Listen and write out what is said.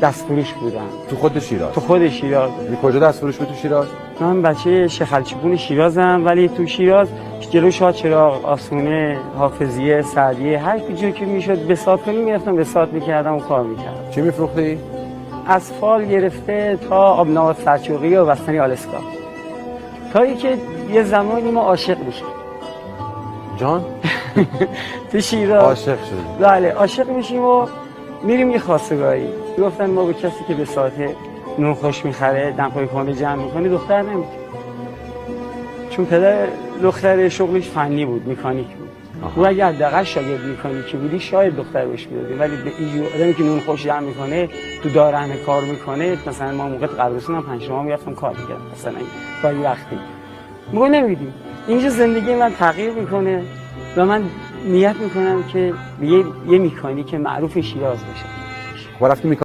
دستفروش بودم تو خود شیراز؟ تو خود شیراز. کجا دستفروش بود تو شیراز؟ من بچه شیخ خلچیپون شیرازم، ولی تو شیراز جلو شاه چراغ، آسونه، حافظیه، سعدیه، هر جور که میشد بساط کنی میرفتم بساط میکردم و کار میکردم. چی میفروختی؟ از فال گرفته تا آبنبات سرچوقی و بستنی آلسکا، تا اینکه یه زمانی ما عاشق میشیم. جان؟ تو شیراز عاشق شدی؟ بله عاشق میشیم و میریم یه خواستگاری. گفتن ما به کسی که به ساعت نون خوش میخره دمپایی خانه جمع میکنه دختر نمیده، چون پدر دختر شغلش فنی بود، مکانیک بود. او اگه حداقل شاگرد مکانیکی بودی شاید دختر بهش میدادیم، ولی به این آدمی که نون خوش جمع میکنه تو دارنه کار میکنه، مثلا ما موقع قبرستون هم 5 ماه میرفتم کار میکردم، مثلا کاری وقتی موقع نمیدیم. اینجا زندگی من تغییر میکنه و من نیت میکنم که به یه مکانیک معروف شیراز بشم. رفتی